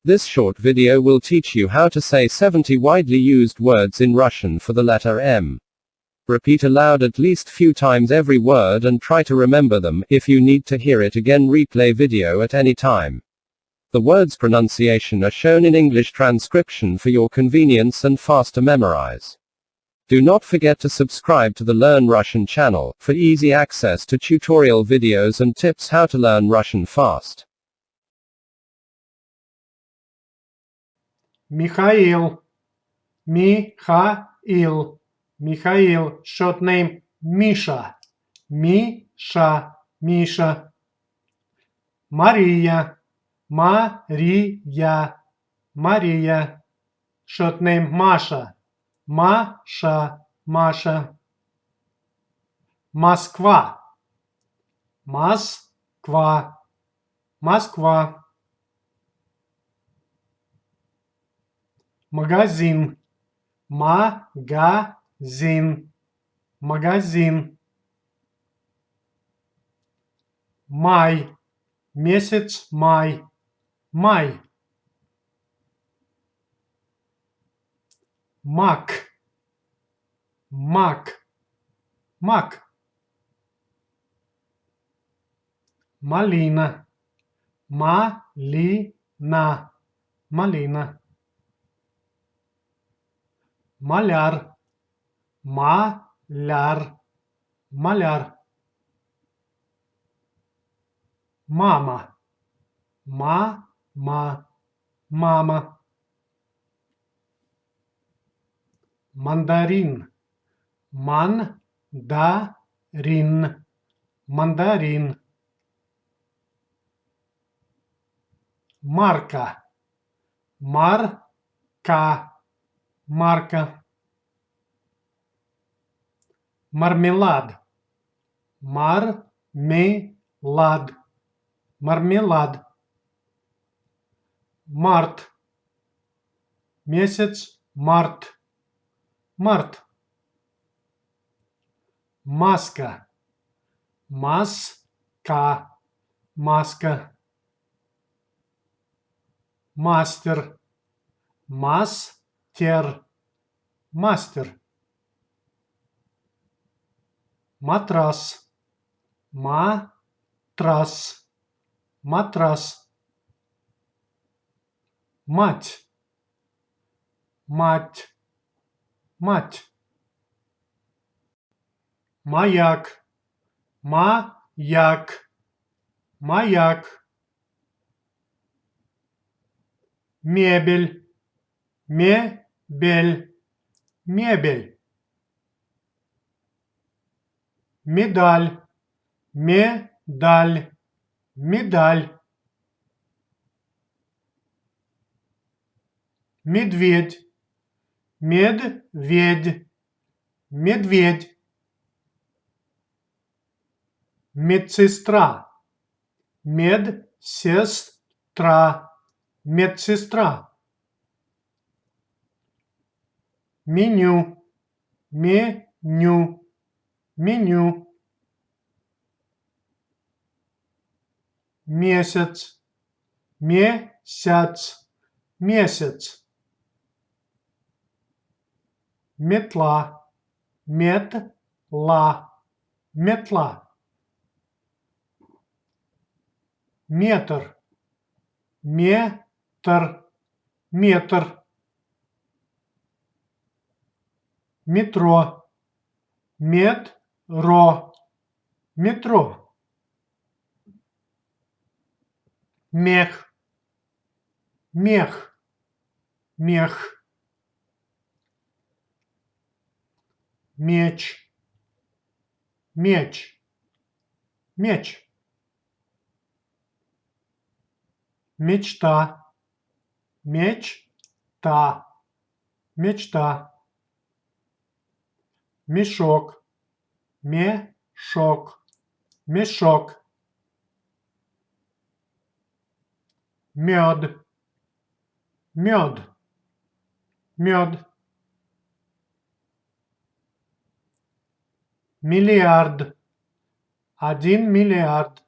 This short video will teach you how to say 70 widely used words in Russian for the letter M. Repeat aloud at least few times every word and try to remember them. If you need to hear it again, replay video at any time. The words pronunciation are shown in English transcription for your convenience and faster memorize. Do not forget to subscribe to the Learn Russian channel for easy access to tutorial videos and tips how to learn Russian fast. Михаил. Михаил. Михаил. Short name Misha. Миша. Миша. Мария. Мария. Мария. Short name Маша. Маша. Маша. Москва. Москва. Москва. Магазин. Магазин. Магазин. Май. Месяц май. Май. Мак. Мак. Мак. Малина. Малина. Малина. Маляр. Маляр. Маляр. Мама. Мама. Мама. Мандарин. Мандарин. Мандарин. Марка. Марка. Марка. Мармелад. Мармелад. Мармелад. Март. Месяц март. Март. Маска. Маска. Маска. Мастер. Мастер. Мастер. Матрас. Матрас. Матрас. Мать. Мать. Мать. Маяк. Маяк. Маяк. Мебель. Мебель. Мебель. Медаль. Медаль. Медаль. Медведь. Медведь. Медведь. Медсестра. Медсестра. Медсестра. Меню. Меню. Меню. Месяц. Месяц. Месяц. Метла. Метла. Метла. Метр. Метр. Метр. Метро. Метро. Метро. Мех. Мех. Мех. Меч. Меч. Меч. Мечта. Мечта. Мечта. Мешок. Мешок. Мешок. Мед. Мед. Мед. Миллиард. 1 миллиард.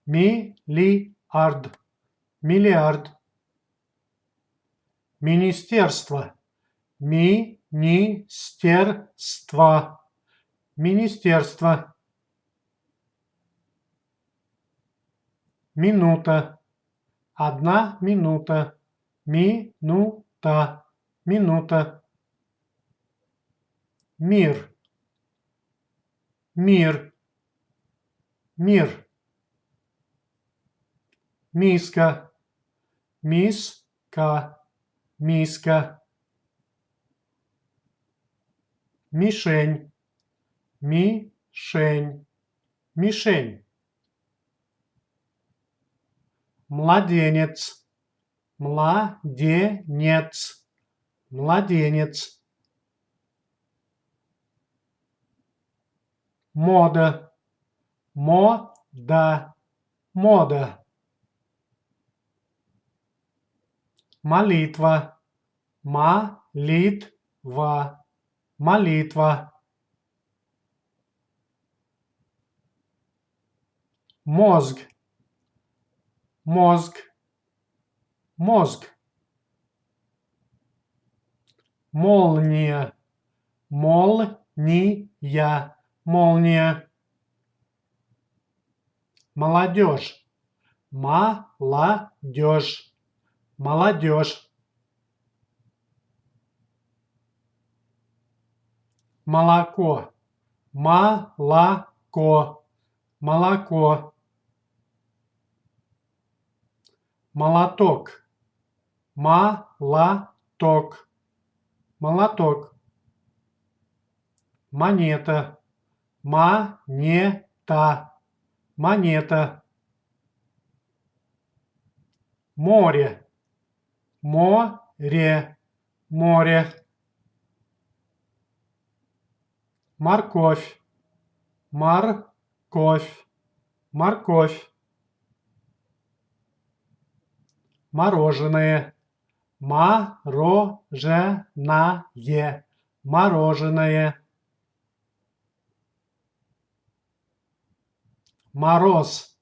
Миллиард. Миллиард. Министерство. Министерство. Министерство. Минута. 1 минута. Минута. Минута. Мир. Мир. Мир. Миска. Миска. Миска. Мишень. Мишень. Мишень. Младенец. Младенец. Младенец. Мода. Мода. Мода. Молитва. Молитва. Молитва. Мозг. Мозг. Мозг. Молния. Молния. Молния. Молодежь. Молодежь. Молодежь. Молоко. Молоко. Молоко. Молоток. Молоток. Молоток. Монета. Монета. Монета. Море. Море. Море. Морковь. Морковь. Морковь. Мороженое. Мороженое. Мороженое. Мороз.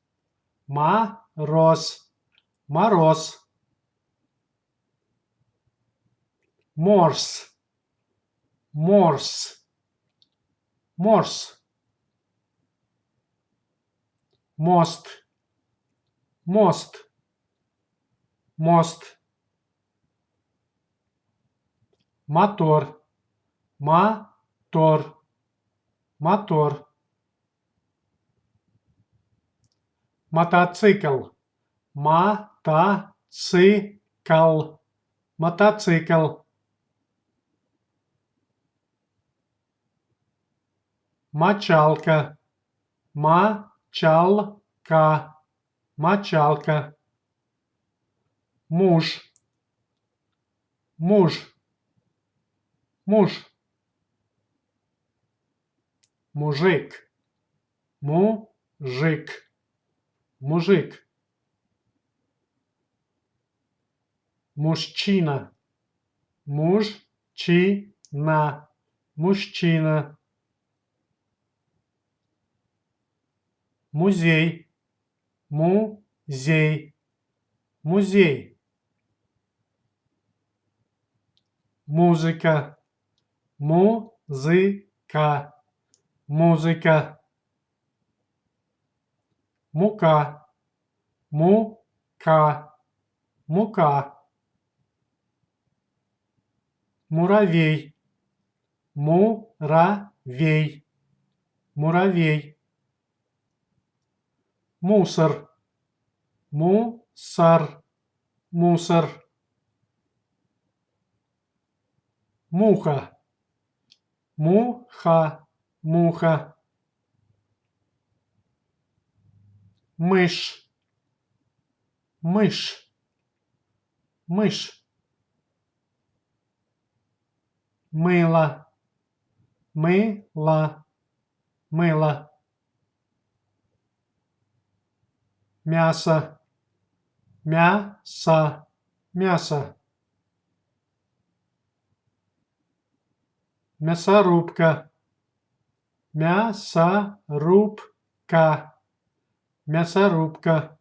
Мороз. Мороз. Морс. Морс. Морс. Мост. Мост. Мост. Мотор. Мотор. Мотор. Мотоцикл. Мотоцикл. Мотоцикл. Мочалка. Мочалка. Мочалка. Муж. Муж. Муж. Мужик. Мужик. Мужик. Мужчина. Мужчина. Мужчина. Музей. Музей. Музей. Музыка. Музыка. Музыка. Мука. Мука. Мука. Муравей. Муравей. Муравей. Мусор. Мусор. Мусор. Муха. Муха. Муха. Мышь. Мышь. Мышь. Мыло. Мыло. Мыло. Мясо. Мясо. Мясо. Мясорубка. Мясорубка. Мясорубка.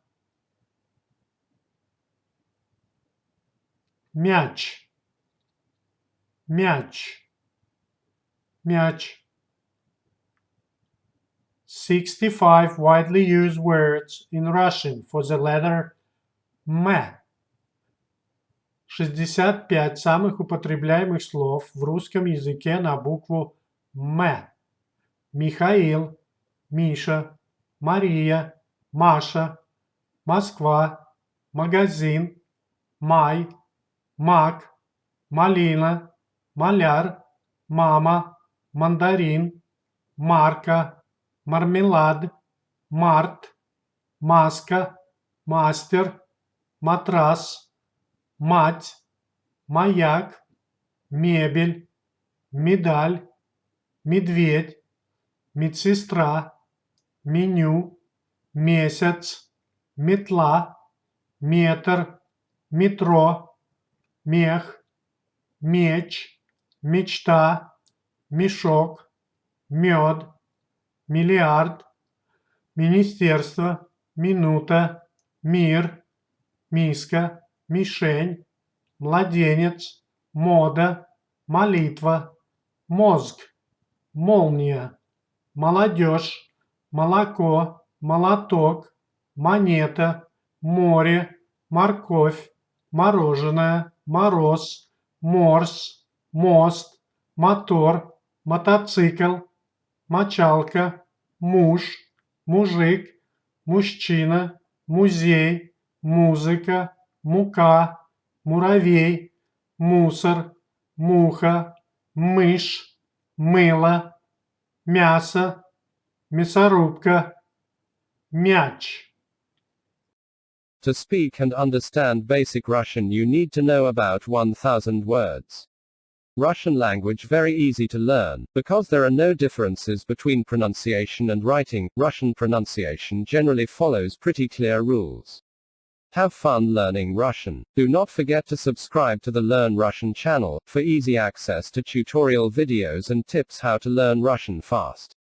Мяч. мяч, мяч. 65 widely used words in Russian for the letter M. 65 самых употребляемых слов в русском языке на букву М. Михаил, Миша, Мария, Маша, Москва, магазин, май, мак, малина, маляр, мама, мандарин, марка, мармелад, март, маска, мастер, матрас, мать, маяк, мебель, медаль, медведь, медсестра, меню, месяц, метла, метр, метро, мех, меч, мечта, мешок, мед, миллиард, министерство, минута, мир, миска, мишень, младенец, мода, молитва, мозг, молния, молодежь, молоко, молоток, монета, море, морковь, мороженое, мороз, морс, мост, мотор, мотоцикл, мочалка, муж, мужик, мужчина, музей, музыка, мука, муравей, мусор, муха, мышь, мыло, мясо, мясорубка, мяч. To speak and understand basic Russian, you need to know about 1000 words. Russian language very easy to learn, because there are no differences between pronunciation and writing. Russian pronunciation generally follows pretty clear rules. Have fun learning Russian. Do not forget to subscribe to the Learn Russian channel, for easy access to tutorial videos and tips how to learn Russian fast.